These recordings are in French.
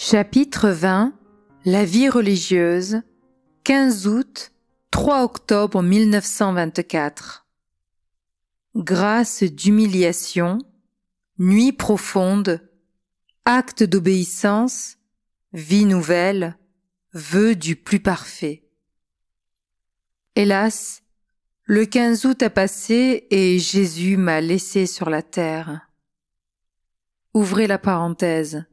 Chapitre 20 La vie religieuse 15 août 3 octobre 1924 Grâce d'humiliation, nuit profonde, acte d'obéissance, vie nouvelle, vœu du plus parfait. Hélas, le 15 août a passé et Jésus m'a laissé sur la terre. Ouvrez la parenthèse.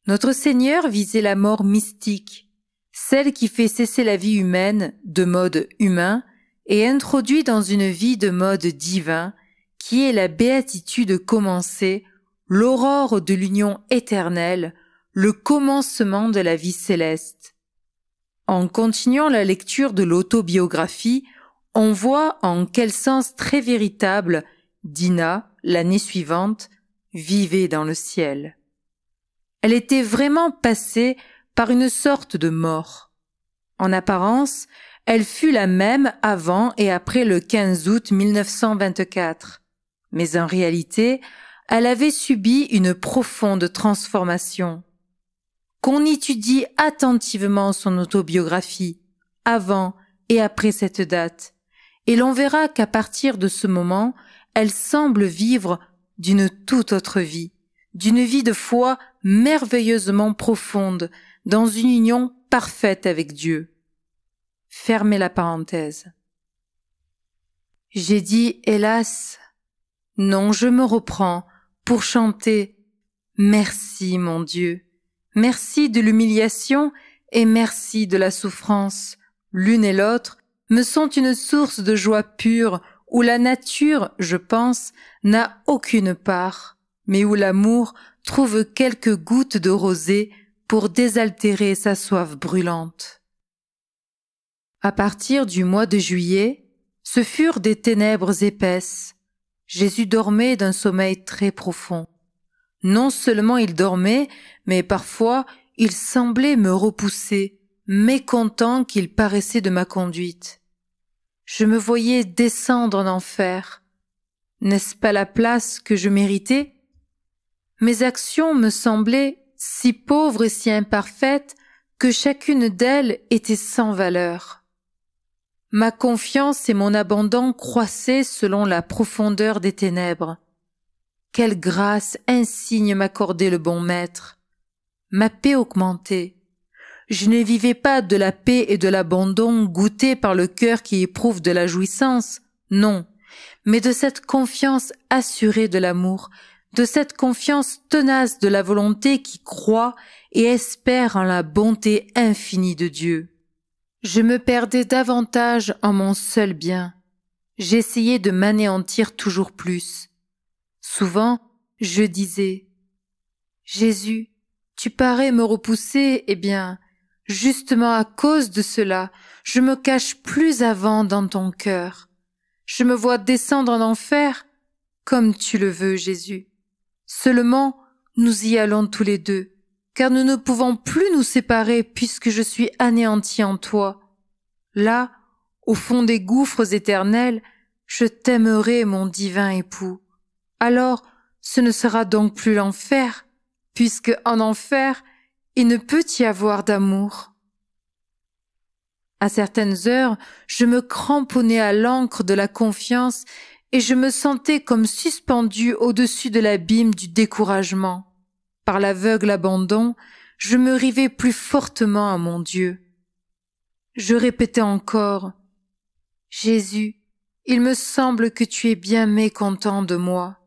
Notre Seigneur visait la mort mystique, celle qui fait cesser la vie humaine de mode humain et introduit dans une vie de mode divin, qui est la béatitude commencée, l'aurore de l'union éternelle, le commencement de la vie céleste. En continuant la lecture de l'autobiographie, on voit en quel sens très véritable Dinah, l'année suivante, vivait dans le ciel. Elle était vraiment passée par une sorte de mort. En apparence, elle fut la même avant et après le 15 août 1924. Mais en réalité, elle avait subi une profonde transformation. Qu'on étudie attentivement son autobiographie, avant et après cette date, et l'on verra qu'à partir de ce moment, elle semble vivre d'une toute autre vie, d'une vie de foi merveilleusement profonde, dans une union parfaite avec Dieu. Fermez la parenthèse. J'ai dit hélas. Non, je me reprends pour chanter merci mon Dieu, merci de l'humiliation et merci de la souffrance. L'une et l'autre me sont une source de joie pure où la nature, je pense, n'a aucune part, mais où l'amour trouve quelques gouttes de rosée pour désaltérer sa soif brûlante. À partir du mois de juillet, ce furent des ténèbres épaisses. Jésus dormait d'un sommeil très profond. Non seulement il dormait, mais parfois il semblait me repousser, mécontent qu'il paraissait de ma conduite. Je me voyais descendre en enfer. N'est-ce pas la place que je méritais ? Mes actions me semblaient si pauvres et si imparfaites que chacune d'elles était sans valeur. Ma confiance et mon abandon croissaient selon la profondeur des ténèbres. Quelle grâce insigne m'accordait le bon maître. Ma paix augmentait. Je ne vivais pas de la paix et de l'abandon goûtés par le cœur qui éprouve de la jouissance, non, mais de cette confiance assurée de l'amour, de cette confiance tenace de la volonté qui croit et espère en la bonté infinie de Dieu. Je me perdais davantage en mon seul bien. J'essayais de m'anéantir toujours plus. Souvent, je disais « Jésus, tu parais me repousser, eh bien, justement à cause de cela, je me cache plus avant dans ton cœur. Je me vois descendre en enfer, comme tu le veux, Jésus. Seulement, nous y allons tous les deux, car nous ne pouvons plus nous séparer puisque je suis anéanti en toi. Là, au fond des gouffres éternels, je t'aimerai, mon divin époux. Alors, ce ne sera donc plus l'enfer, puisque en enfer, il ne peut y avoir d'amour. À certaines heures, je me cramponnais à l'ancre de la confiance et je me sentais comme suspendu au-dessus de l'abîme du découragement. Par l'aveugle abandon, je me rivais plus fortement à mon Dieu. Je répétais encore « Jésus, il me semble que tu es bien mécontent de moi.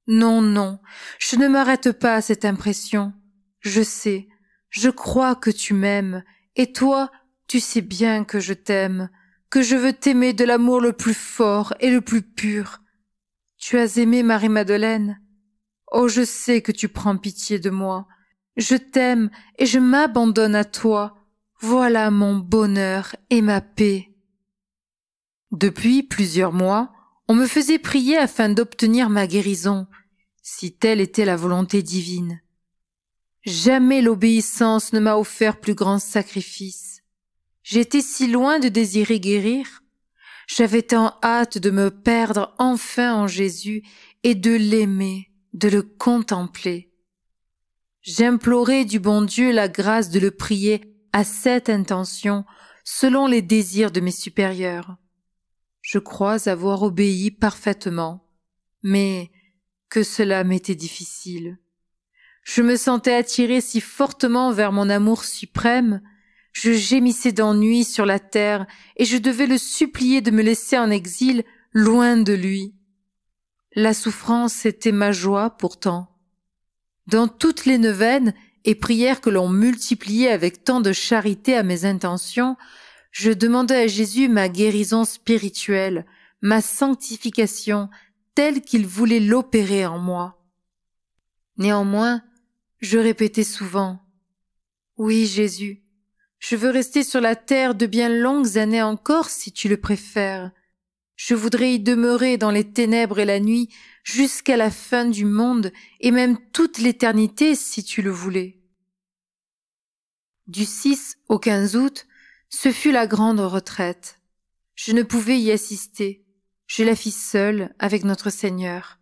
Non, non, je ne m'arrête pas à cette impression. Je sais, je crois que tu m'aimes, et toi, tu sais bien que je t'aime, que je veux t'aimer de l'amour le plus fort et le plus pur. Tu as aimé Marie-Madeleine? Oh, je sais que tu prends pitié de moi. Je t'aime et je m'abandonne à toi. Voilà mon bonheur et ma paix. » Depuis plusieurs mois, on me faisait prier afin d'obtenir ma guérison, si telle était la volonté divine. Jamais l'obéissance ne m'a offert plus grand sacrifice. J'étais si loin de désirer guérir. J'avais tant hâte de me perdre enfin en Jésus et de l'aimer, de le contempler. J'implorai du bon Dieu la grâce de le prier à cette intention, selon les désirs de mes supérieurs. Je crois avoir obéi parfaitement, mais que cela m'était difficile. Je me sentais attiré si fortement vers mon amour suprême, je gémissais d'ennui sur la terre et je devais le supplier de me laisser en exil loin de lui. La souffrance était ma joie pourtant. Dans toutes les neuvaines et prières que l'on multipliait avec tant de charité à mes intentions, je demandais à Jésus ma guérison spirituelle, ma sanctification, telle qu'il voulait l'opérer en moi. Néanmoins, je répétais souvent, « Oui, Jésus, je veux rester sur la terre de bien longues années encore si tu le préfères. Je voudrais y demeurer dans les ténèbres et la nuit jusqu'à la fin du monde et même toute l'éternité si tu le voulais. » Du 6 au 15 août, ce fut la grande retraite. Je ne pouvais y assister. Je la fis seule avec notre Seigneur.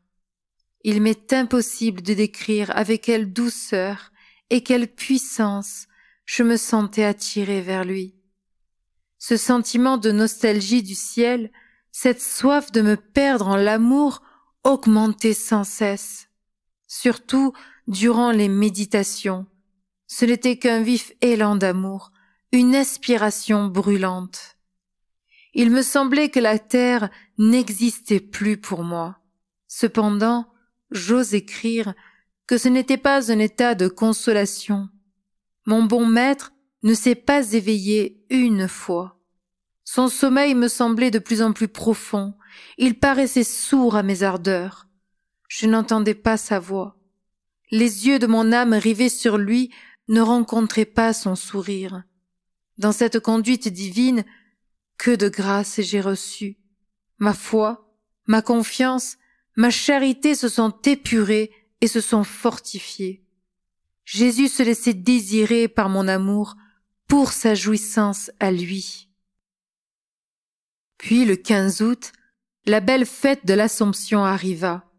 Il m'est impossible de décrire avec quelle douceur et quelle puissance je me sentais attirée vers lui. Ce sentiment de nostalgie du ciel, cette soif de me perdre en l'amour augmentait sans cesse. Surtout durant les méditations. Ce n'était qu'un vif élan d'amour, une aspiration brûlante. Il me semblait que la terre n'existait plus pour moi. Cependant, j'ose écrire que ce n'était pas un état de consolation. Mon bon maître ne s'est pas éveillé une fois. Son sommeil me semblait de plus en plus profond. Il paraissait sourd à mes ardeurs. Je n'entendais pas sa voix. Les yeux de mon âme rivés sur lui ne rencontraient pas son sourire. Dans cette conduite divine, que de grâce j'ai reçu. Ma foi, ma confiance, ma charité se sont épurées et se sont fortifiées. Jésus se laissait désirer par mon amour pour sa jouissance à lui. Puis le 15 août, la belle fête de l'Assomption arriva.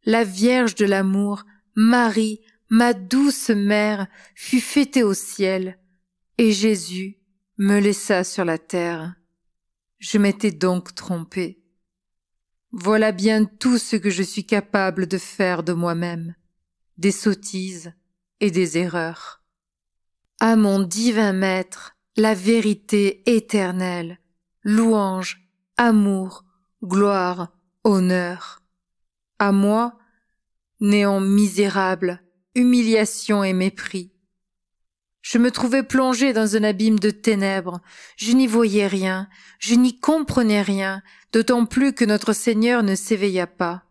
La Vierge de l'amour, Marie, ma douce mère, fut fêtée au ciel, et Jésus me laissa sur la terre. Je m'étais donc trompé. Voilà bien tout ce que je suis capable de faire de moi-même, des sottises et des erreurs. À mon divin Maître, la vérité éternelle, louange, amour, gloire, honneur. À moi, néant misérable, humiliation et mépris. Je me trouvais plongé dans un abîme de ténèbres, je n'y voyais rien, je n'y comprenais rien, d'autant plus que notre Seigneur ne s'éveilla pas.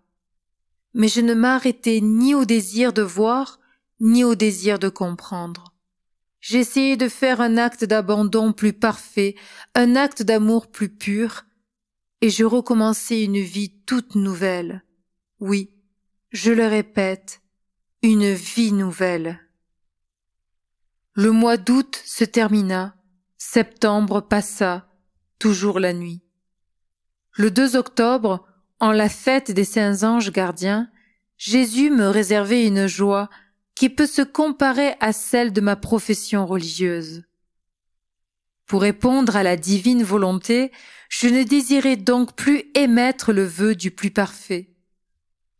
Mais je ne m'arrêtais ni au désir de voir, ni au désir de comprendre. J'essayais de faire un acte d'abandon plus parfait, un acte d'amour plus pur, et je recommençais une vie toute nouvelle. Oui, je le répète, une vie nouvelle. Le mois d'août se termina, septembre passa, toujours la nuit. Le 2 octobre, en la fête des saints anges gardiens, Jésus me réservait une joie qui peut se comparer à celle de ma profession religieuse. Pour répondre à la divine volonté, je ne désirais donc plus émettre le vœu du plus parfait.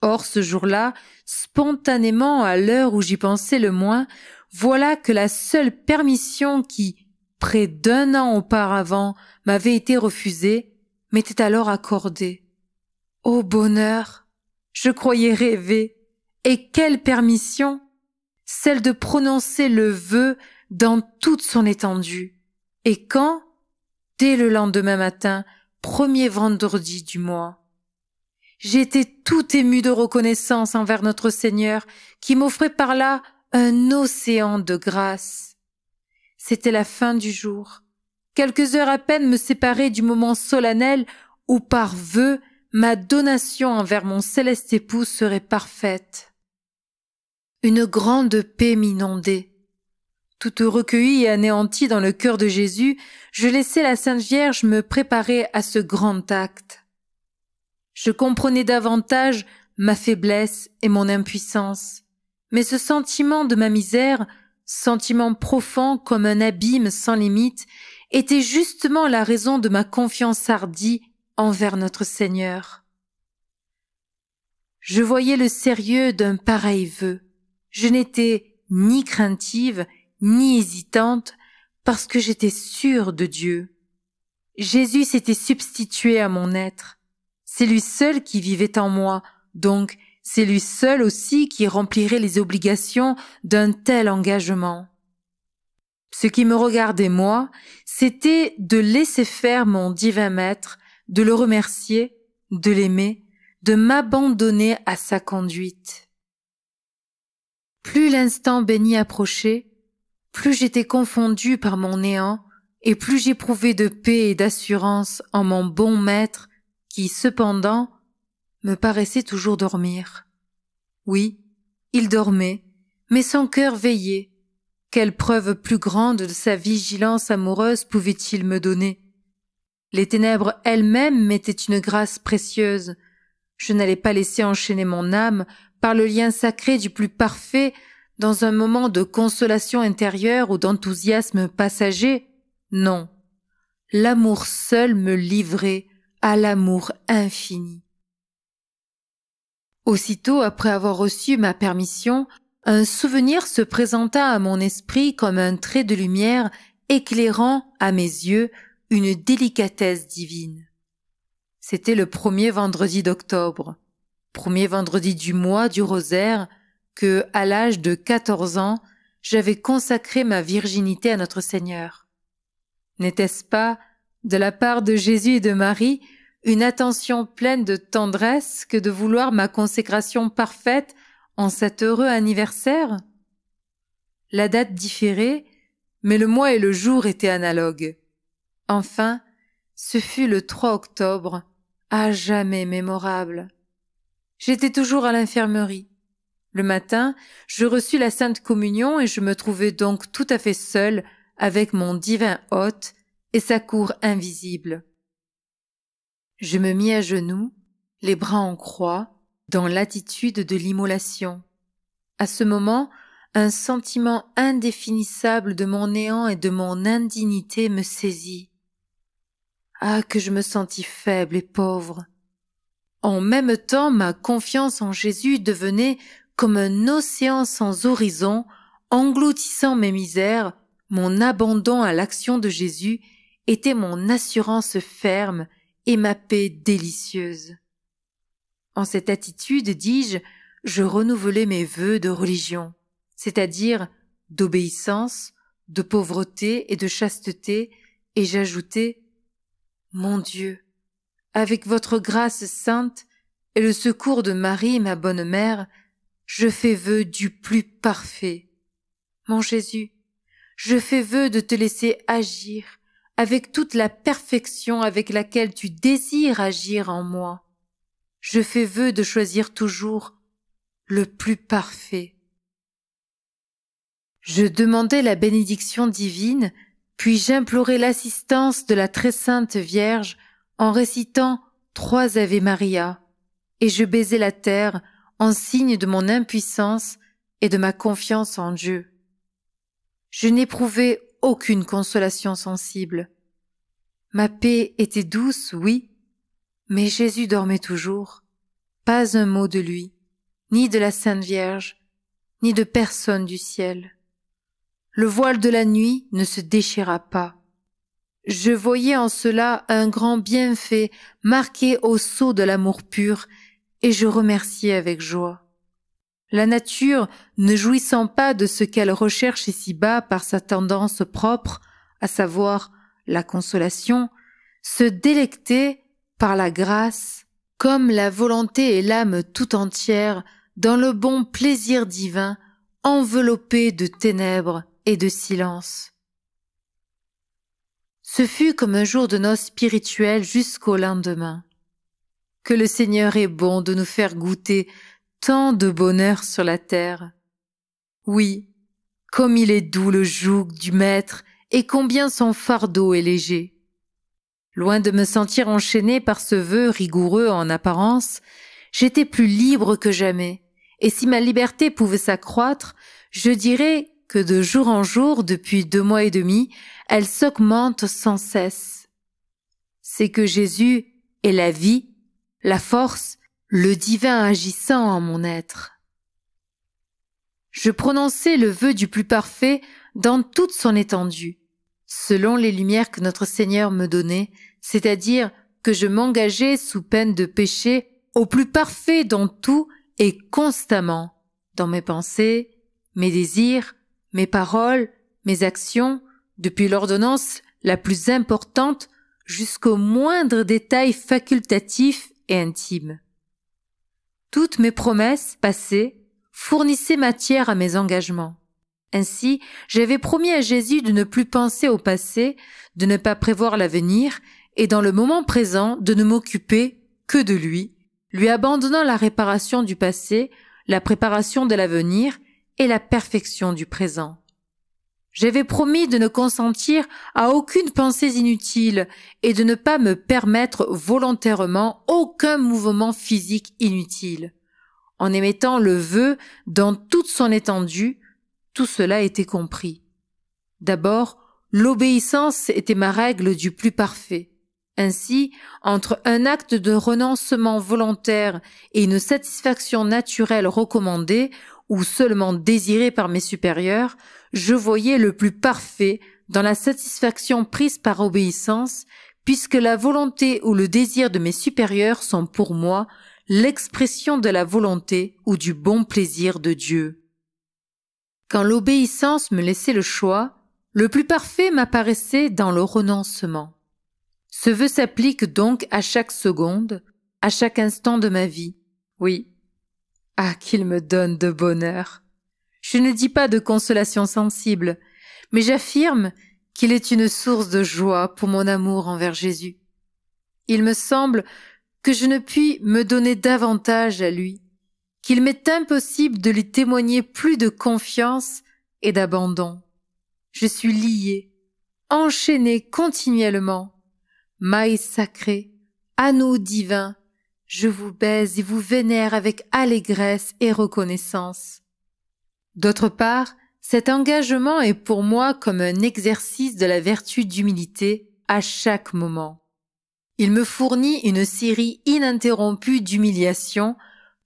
Or, ce jour-là, spontanément, à l'heure où j'y pensais le moins, voilà que la seule permission qui, près d'1 an auparavant, m'avait été refusée, m'était alors accordée. Ô bonheur! Je croyais rêver. Et quelle permission! Celle de prononcer le vœu dans toute son étendue. Et quand? Dès le lendemain matin, 1er vendredi du mois. J'étais tout ému de reconnaissance envers notre Seigneur, qui m'offrait par là un océan de grâce. C'était la fin du jour. Quelques heures à peine me séparaient du moment solennel où, par vœu, ma donation envers mon céleste époux serait parfaite. Une grande paix m'inondait. Toute recueillie et anéantie dans le cœur de Jésus, je laissais la Sainte Vierge me préparer à ce grand acte. Je comprenais davantage ma faiblesse et mon impuissance, Mais ce sentiment de ma misère, sentiment profond comme un abîme sans limite, était justement la raison de ma confiance hardie envers notre Seigneur. Je voyais le sérieux d'un pareil vœu. Je n'étais ni craintive, ni hésitante, parce que j'étais sûre de Dieu. Jésus s'était substitué à mon être. C'est lui seul qui vivait en moi, donc c'est lui seul aussi qui remplirait les obligations d'un tel engagement. Ce qui me regardait moi, c'était de laisser faire mon divin maître, de le remercier, de l'aimer, de m'abandonner à sa conduite. Plus l'instant béni approchait, plus j'étais confondue par mon néant, et plus j'éprouvais de paix et d'assurance en mon bon maître, qui, cependant, me paraissait toujours dormir. Oui, il dormait, mais son cœur veillait. Quelle preuve plus grande de sa vigilance amoureuse pouvait-il me donner? Les ténèbres elles-mêmes m'étaient une grâce précieuse. Je n'allais pas laisser enchaîner mon âme par le lien sacré du plus parfait dans un moment de consolation intérieure ou d'enthousiasme passager. Non, l'amour seul me livrait à l'amour infini. Aussitôt après avoir reçu ma permission, un souvenir se présenta à mon esprit comme un trait de lumière éclairant à mes yeux une délicatesse divine. C'était le premier vendredi d'octobre, premier vendredi du mois du rosaire, que, à l'âge de 14 ans, j'avais consacré ma virginité à notre Seigneur. N'était-ce pas, de la part de Jésus et de Marie, une attention pleine de tendresse que de vouloir ma consécration parfaite en cet heureux anniversaire? La date différait, mais le mois et le jour étaient analogues. Enfin, ce fut le 3 octobre, à jamais mémorable. J'étais toujours à l'infirmerie. Le matin, je reçus la Sainte Communion et je me trouvais donc tout à fait seule avec mon divin hôte et sa cour invisible. Je me mis à genoux, les bras en croix, dans l'attitude de l'immolation. À ce moment, un sentiment indéfinissable de mon néant et de mon indignité me saisit. Ah, que je me sentis faible et pauvre! En même temps, ma confiance en Jésus devenait comme un océan sans horizon, engloutissant mes misères. Mon abandon à l'action de Jésus était mon assurance ferme et ma paix délicieuse. En cette attitude, dis-je, je renouvelais mes vœux de religion, c'est-à-dire d'obéissance, de pauvreté et de chasteté, et j'ajoutais « Mon Dieu, avec votre grâce sainte et le secours de Marie, ma bonne mère, je fais vœu du plus parfait. Mon Jésus, je fais vœu de te laisser agir avec toute la perfection avec laquelle tu désires agir en moi. Je fais vœu de choisir toujours le plus parfait. » Je demandai la bénédiction divine, puis j'implorai l'assistance de la très sainte Vierge en récitant 3 Ave Maria, et je baisai la terre en signe de mon impuissance et de ma confiance en Dieu. Je n'éprouvais aucune consolation sensible. Ma paix était douce, oui, mais Jésus dormait toujours. Pas un mot de lui, ni de la Sainte Vierge, ni de personne du ciel. Le voile de la nuit ne se déchira pas. Je voyais en cela un grand bienfait marqué au sceau de l'amour pur, et je remerciais avec joie. La nature, ne jouissant pas de ce qu'elle recherche ici-bas par sa tendance propre, à savoir la consolation, se délectait par la grâce, comme la volonté et l'âme tout entière, dans le bon plaisir divin, enveloppé de ténèbres et de silence. Ce fut comme un jour de noces spirituelles jusqu'au lendemain. Que le Seigneur est bon de nous faire goûter tant de bonheur sur la terre. Oui, comme il est doux le joug du Maître et combien son fardeau est léger. Loin de me sentir enchaînée par ce vœu rigoureux en apparence, j'étais plus libre que jamais, Et si ma liberté pouvait s'accroître, je dirais que de jour en jour, depuis 2 mois et demi, elle s'augmente sans cesse. C'est que Jésus est la vie, la force, le divin agissant en mon être. Je prononçais le vœu du plus parfait dans toute son étendue, selon les lumières que notre Seigneur me donnait, c'est-à-dire que je m'engageais sous peine de péché au plus parfait dans tout et constamment, dans mes pensées, mes désirs, mes paroles, mes actions, depuis l'ordonnance la plus importante jusqu'au moindre détail facultatif et intime. Toutes mes promesses passées fournissaient matière à mes engagements. Ainsi, j'avais promis à Jésus de ne plus penser au passé, de ne pas prévoir l'avenir, et dans le moment présent de ne m'occuper que de lui abandonnant la réparation du passé, la préparation de l'avenir et la perfection du présent. J'avais promis de ne consentir à aucune pensée inutile et de ne pas me permettre volontairement aucun mouvement physique inutile. En émettant le vœu dans toute son étendue, tout cela était compris. D'abord, l'obéissance était ma règle du plus parfait. Ainsi, entre un acte de renoncement volontaire et une satisfaction naturelle recommandée ou seulement désirée par mes supérieurs, je voyais le plus parfait dans la satisfaction prise par obéissance, puisque la volonté ou le désir de mes supérieurs sont pour moi l'expression de la volonté ou du bon plaisir de Dieu. Quand l'obéissance me laissait le choix, le plus parfait m'apparaissait dans le renoncement. Ce vœu s'applique donc à chaque seconde, à chaque instant de ma vie. Oui. Ah, qu'il me donne de bonheur! Je ne dis pas de consolation sensible, mais j'affirme qu'il est une source de joie pour mon amour envers Jésus. Il me semble que je ne puis me donner davantage à lui, qu'il m'est impossible de lui témoigner plus de confiance et d'abandon. Je suis liée, enchaînée continuellement. Maille sacrée, anneau divin, je vous baise et vous vénère avec allégresse et reconnaissance. D'autre part, cet engagement est pour moi comme un exercice de la vertu d'humilité à chaque moment. Il me fournit une série ininterrompue d'humiliations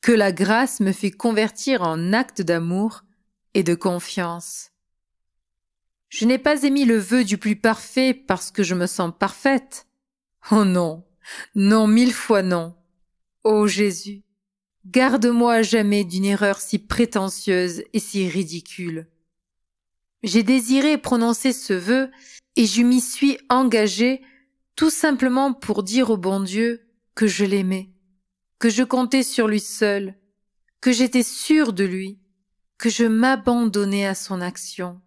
que la grâce me fait convertir en actes d'amour et de confiance. Je n'ai pas émis le vœu du plus parfait parce que je me sens parfaite. Oh non, non, 1000 fois non. Ô Jésus, garde-moi à jamais d'une erreur si prétentieuse et si ridicule. J'ai désiré prononcer ce vœu et je m'y suis engagée tout simplement pour dire au bon Dieu que je l'aimais, que je comptais sur lui seul, que j'étais sûre de lui, que je m'abandonnais à son action.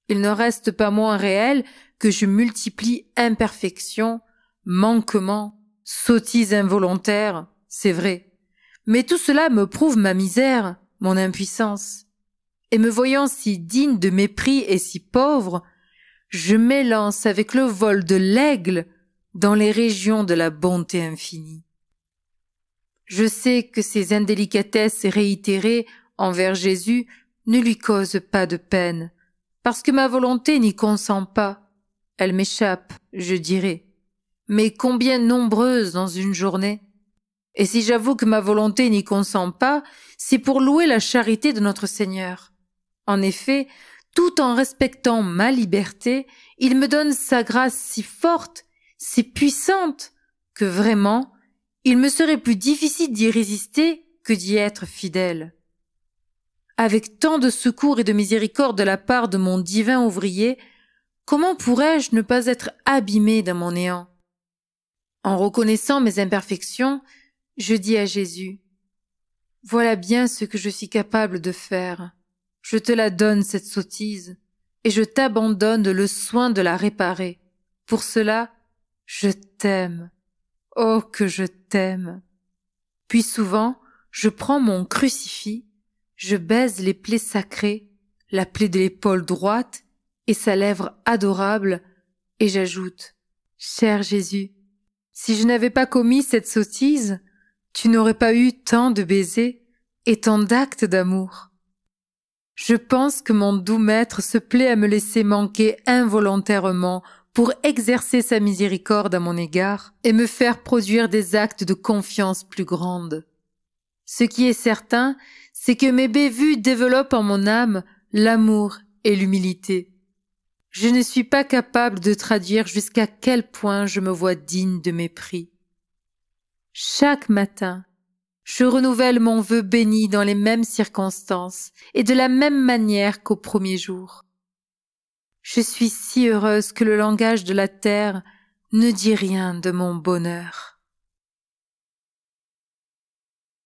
Il ne reste pas moins réel que je multiplie imperfections, manquements, sottises involontaires, c'est vrai. Mais tout cela me prouve ma misère, mon impuissance. Et me voyant si digne de mépris et si pauvre, je m'élance avec le vol de l'aigle dans les régions de la bonté infinie. Je sais que ces indélicatesses réitérées envers Jésus ne lui causent pas de peine, parce que ma volonté n'y consent pas. Elle m'échappe, je dirais. Mais combien nombreuses dans une journée? Et si j'avoue que ma volonté n'y consent pas, c'est pour louer la charité de notre Seigneur. En effet, tout en respectant ma liberté, il me donne sa grâce si forte, si puissante, que vraiment, il me serait plus difficile d'y résister que d'y être fidèle. Avec tant de secours et de miséricorde de la part de mon divin ouvrier, comment pourrais-je ne pas être abîmé dans mon néant? En reconnaissant mes imperfections, je dis à Jésus, « Voilà bien ce que je suis capable de faire. Je te la donne, cette sottise, et je t'abandonne le soin de la réparer. Pour cela, je t'aime. Oh, que je t'aime. » Puis souvent, je prends mon crucifix, je baise les plaies sacrées, la plaie de l'épaule droite et sa lèvre adorable, et j'ajoute, « Cher Jésus, si je n'avais pas commis cette sottise, tu n'aurais pas eu tant de baisers, et tant d'actes d'amour. Je pense que mon doux maître se plaît à me laisser manquer involontairement pour exercer sa miséricorde à mon égard et me faire produire des actes de confiance plus grandes. Ce qui est certain, c'est que mes bévues développent en mon âme l'amour et l'humilité. Je ne suis pas capable de traduire jusqu'à quel point je me vois digne de mépris. Chaque matin, je renouvelle mon vœu béni dans les mêmes circonstances et de la même manière qu'au premier jour. Je suis si heureuse que le langage de la terre ne dit rien de mon bonheur.